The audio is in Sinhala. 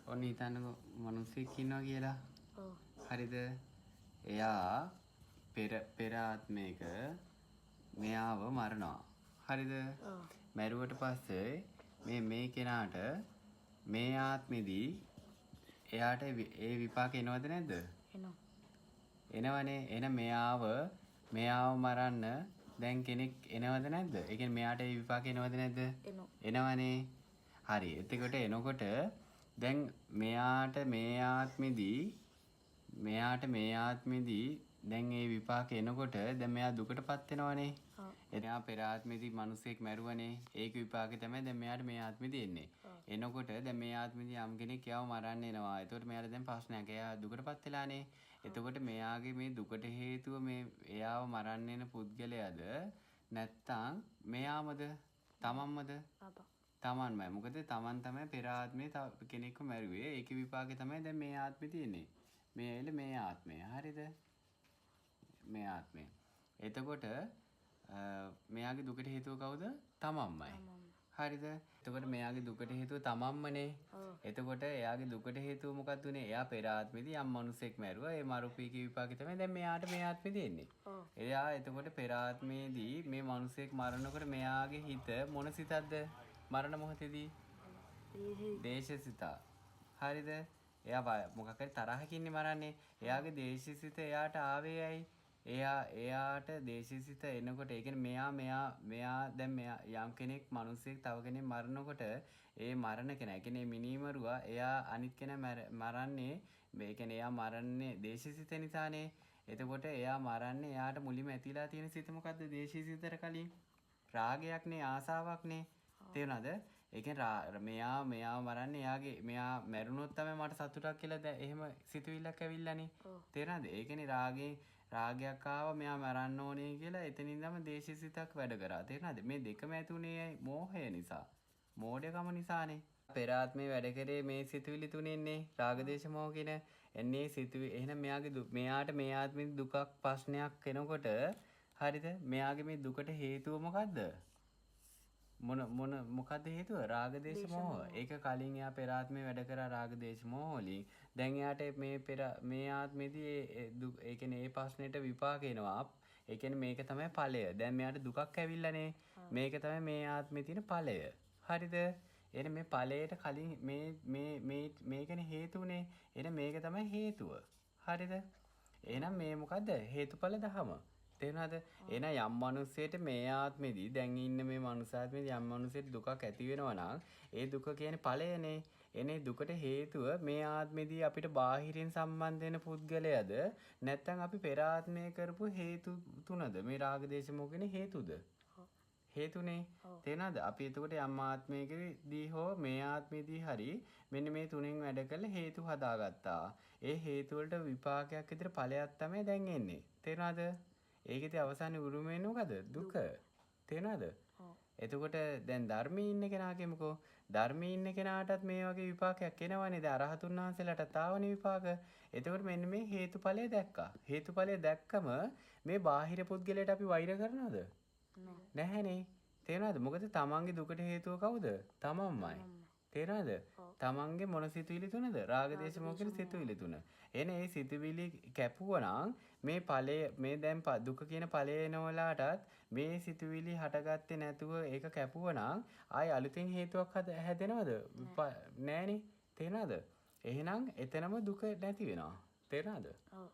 ඔන්න හිතන්නකෝ මිනිස්සෙක් ඉන්නවා කියලා. ඔව්. හරිද? එයා පෙර ආත්මයක මෙයාව මරනවා. හරිද? ඔව්. මැරුවට පස්සේ මේ කෙනාට මේ ආත්මෙදී එයාට ඒ විපාක එනවද නැද්ද? එනවා. එනවනේ. එන මෙයාව මරන්න දැන් කෙනෙක් එනවද නැද්ද? ඒ කියන්නේ මෙයාට ඒ විපාක එනවද නැද්ද? එනවා. එනවනේ. හරි. එනකොට දැන් මෙයාට මේ ආත්මෙදී දැන් ඒ විපාක එනකොට දැන් මෙයා දුකටපත් වෙනවනේ. ඔව්. එයා පෙර ආත්මෙදී මිනිස්සෙක් මැරුවනේ. ඒක විපාකේ තමයි දැන් මෙයාට මේ ආත්මෙදී එන්නේ. එනකොට දැන් මේ ආත්මෙදී යම් කෙනෙක් එයාව මරන්න එනවා. එතකොට මෙයාට දැන් ප්‍රශ්නයක්. එයා දුකටපත් වෙලානේ. එතකොට මෙයාගේ මේ දුකට හේතුව මේ එයාව මරන්න එන පුද්ගලයාද නැත්තම් මෙයාමද? තමන්මද? අපා. තමන්මයි. මොකද තමන් තමයි පෙර ආත්මේ තව කෙනෙක්ව මැරුවේ. ඒකේ විපාකේ තමයි දැන් මේ ආත්මේ තියෙන්නේ. මේ ආත්මය. හරිද? මේ ආත්මය. එතකොට මෙයාගේ දුකට හේතුව කවුද? තමන්මයි. හරිද? එතකොට මෙයාගේ දුකට හේතුව තමන්මනේ. එතකොට එයාගේ දුකට හේතුව මොකක්ද උනේ? එයා පෙර ආත්මෙදී යම් මිනිසෙක් මැරුවා. ඒ මරුපීකේ විපාකේ තමයි දැන් මෙයාට මේ ආත්මෙ දෙන්නේ. එයා එතකොට පෙර ආත්මෙදී මේ මිනිසෙක් මරනකොට මෙයාගේ හිත මොන සිතක්ද? මරණ මොහොතේදී දේශසිත. හරිද? එයා මොකක් හරි තරහකින්නේ මරන්නේ. එයාගේ දේශසිත එයාට ආවේ ඇයි? එයාට දේශසිත එනකොට ඒ කියන්නේ මෙයා දැන් මෙයා යම් කෙනෙක් මිනිස්සෙක් තව කෙනෙක් මරනකොට ඒ මරණ කෙනා ඒ කියන්නේ මිනිමරුවා එයා අනිත් කෙනා මරන්නේ මේ කියන්නේ එයා මරන්නේ දේශසිත නිසානේ. එතකොට එයා මරන්නේ එයාට මුලින්ම ඇතිලා තියෙන සිත මොකද්ද? දේශසිතට කලින් රාගයක්නේ ආසාවක්නේ. තේරුණාද? ඒ කියන්නේ මෙයා මරන්නේ මෙයා මැරුණොත් තමයි මට සතුටක් කියලා එහෙම සිතුවිල්ලක් ඇවිල්ලානේ. තේරුණාද? ඒ කියන්නේ රාගයක් ආව මෙයා මරන්න ඕනේ කියලා එතනින්දම දේශසිතක් වැඩ කරා. තේරුණාද? මේ දෙකම ඇතුනේ මෝහය නිසා. මෝඩකම නිසානේ. පෙර ආත්මේ වැඩ කරේ මේ සිතුවිලි තුනෙන්නේ රාග දේශ මොහ කියන එන්නේ සිතුවිලි. එහෙනම් මෙයාට මේ ආත්මේ දුකක් ප්‍රශ්නයක් එනකොට හරිද? මෙයාගේ මේ දුකට හේතුව මොකද්ද? මොකද්ද හේතුව? රාග දේශ මොහ. ඒක කලින් එයා පෙර ආත්මේ වැඩ කරා රාග දේශ මොහ වලින්. දැන් එයාට මේ ආත්මෙදී ඒ කියන්නේ ඒ ප්‍රශ්නෙට විපාක එනවා. ඒ කියන්නේ මේක තමයි ඵලය. දැන් මෙයාට දුකක් ඇවිල්ලානේ. මේක තමයි මේ ආත්මේ තියෙන ඵලය. හරිද? එහෙනම් මේ ඵලයට කලින් මේකනේ හේතුනේ. එහෙනම් මේක තමයි හේතුව. හරිද? එහෙනම් මේ මොකද්ද? හේතුඵල ධම. තේරුණාද? එහෙනම් යම් මිනිස්සෙට මේ ආත්මෙදී දැන් ඉන්න මේ මනුස්සාත්මෙදී යම් මිනිස්සෙට දුකක් ඇති වෙනවා නම් ඒ දුක කියන්නේ ඵලයනේ. එනේ දුකට හේතුව මේ ආත්මෙදී අපිට බාහිරින් සම්බන්ධ වෙන පුද්ගලයාද නැත්නම් අපි පෙර ආත්මයේ කරපු හේතු තුනද? මේ රාග දේශ මොහ කියන හේතුද? හේතුනේ. තේරුණාද? අපි එතකොට යම් ආත්මයකදී හෝ මේ ආත්මෙදී හරි මෙන්න මේ තුනෙන් වැඩ කරලා හේතු හදාගත්තා. ඒ හේතු වලට විපාකයක් විතර ඵලයක් තමයි දැන් එන්නේ. තේරුණාද? ඒකෙදී අවසානයේ උරුම වෙන්නේ මොකද? දුක. තේරුණාද? එතකොට දැන් ධර්මයේ ඉන්න කෙනා කියමුකෝ. ධර්මයේ ඉන්න කෙනාටත් මේ වගේ විපාකයක් එනවනේ. දැන් අරහතුන් වහන්සේලාටත් ආවනේ විපාක. එතකොට මෙන්න මේ හේතුඵලය දැක්කා. හේතුඵලය දැක්කම මේ බාහිර පුද්ගලයාට අපි වෛර කරනවද? නැහැනේ. තේරුණාද? මොකද තමන්ගේ දුකට හේතුව කවුද? තමන්මයි. තේරුණාද? තමන්ගේ මොන සිතුවිලි තුනද? රාග දේශ මොහ කියන සිතුවිලි තුන. එනේ මේ සිතුවිලි කැපුවනම් මේ ඵලය මේ දැන් දුක කියන ඵලය එනවලාටත් මේ සිතුවිලි හටගත්තේ නැතුව ඒක කැපුවනම් ආයි අලුතෙන් හේතුවක් හැදෙනවද? නෑනේ. තේරුණාද? එහෙනම් එතනම දුක නැති වෙනවා. තේරුණාද? ඔව්.